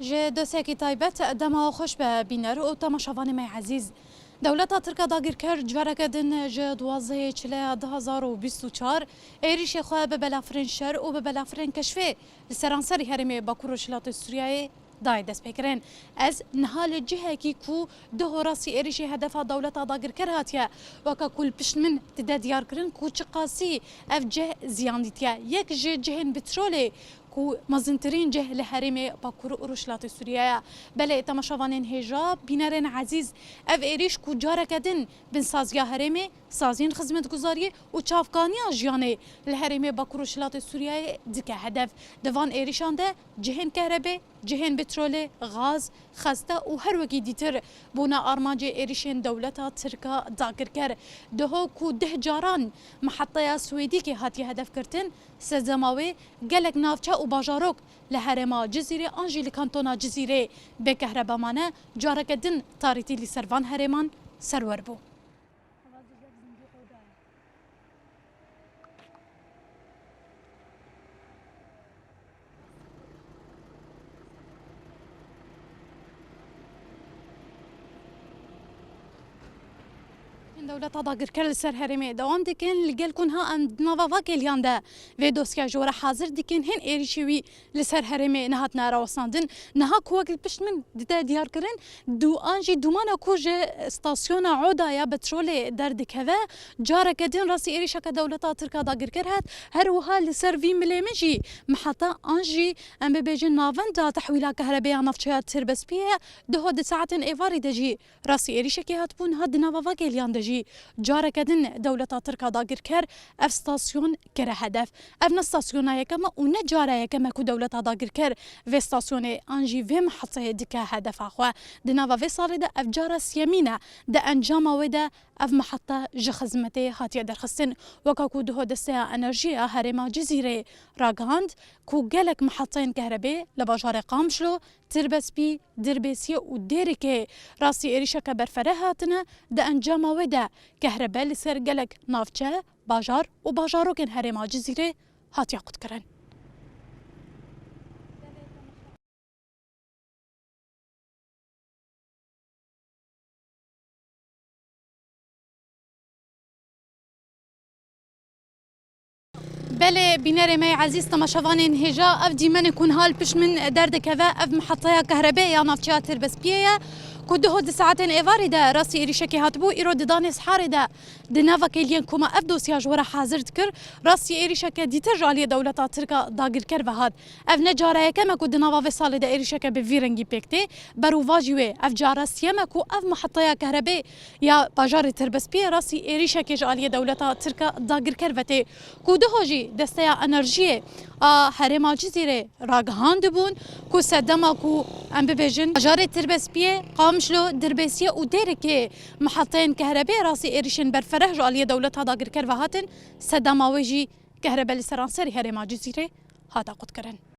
جه دسێکی تایبەت دەماوە خۆش بە بینەر و تەماشاوانی مای عزیز دەولەتا ترکا داگیرکەر جوارەکەدن ji 12 çilê 2024 êrişê xwe bi belafirên şer û bi belafirên keşfê li seranserî herêmê Bakur û Şilatê Sûriyayê dayê destpêkirin. Ez niha li cihekî ku di horasî êrişê hedefa dewleta dagirker hatiye weka ku li pişt min dide diyarkirin ku çi qasî ev cih ziyan dîtiye. Yek ji cihên petrolê ku mezintirîn cih li herêmê Bakur û Şilatê Sûriyaya. Belê temaşavanên hêja bînerên ezîz ev êriş ku careke din bin saziya herêmê, saziyên xizmetguzariyê û çavkaniya jiyanê li herêmê Bakur û Şilatê Sûriyayê dike hedef. Di van êrişan de cihên kehrebê, cihên petrolê, gaz, xeste û her wekî dîtir bûna armancê êrişên dewleta Tirka dagirker. Diho ku deh caran meheteya Swêdîkê hatiye hedefkirtin, sezema wê gelek navçe û bajarok li herêma Cizîrê an jî li kantona Cizîrê bê kehrebamane careke din tarîtî li ser van herêman serwer bû. دولت داگیرکر li ser herêmê dewam dikin li gel kunha em nava vakêliyan de vê dosya ji were hazir dikin hin êrişî wî li ser herêmê nehatine rawestandin niha ku wek li pişt min dide diyarkirin an jî dumana ku ji stasyona Odaya petrolê derdikeve careke din rastî êrişeke dewleta Tirka dagirker hat her wiha li ser vî milê min jî miheta an jî em bibêjin navenda tehwîla kehrebeya navçeya Tirbespiye diho di saetên êvarî de jî rastî êrişekê hatbûn niha di nava vakêliyan de jî careke din dewleta Tirka dagirker ev stasyon kire hedef. Ev ne stasyona yekeme û ne cara yekeme ku dewleta dagirker vê stasyonê an jî vê miheteyê dike hedefa xwe. Di nava vê salê de ev cara siyemîn e di encama wê de ev mihete ji xizmetê hatiye derxistin weka ku diho desteya enerjiya herêma Cizîrê ragihand ku gelek miheteyên kehrebê li bajarê Qamişlo, Tirbespî, Dirbêsiyê û Dêrikê rastî êrişeke berfere hatine di encama wê de kehrebe li ser gelek navçe, bajar û bajarokên herêma Cizîrê hatiye qutkirin. بله بینر می عزیز تماشاوانین هجا اف دیمن کنهال پیش من دردکوه اف محطه کهربایی یا نافچه تربسپیه كده هود ساعتين إيفاري ده راسي إيريشكي هاتبو إيرو دانيس حاري ده دنافا كيلين كوما أف دوسياج ورا حاضر تكر راسي إيريشكي ديتر عليه دولة تركا داغر كر وهاد أف نجارة كما كو دنافا في صالة ده إيريشكي بفيرنجي بيكتي برواجيوي أف جارة سيما كو أف محطة كهرباء يا باجار تربسبي راسي إيريشكي عليه دولة تركا داغر كر وتي كده هوجي دستيا انرژی هرما جزیره راگهاند بون کو سدما کو ام ببیجن باجار تربسپیه قامشلو دربسیه و دیرکه محطين كهرباء راسي إيريشن برفره جالية دولتها داغر كر وهاتن سدما ويجي كهرباء لسرانسري هرما جزيره هاتا قد كرن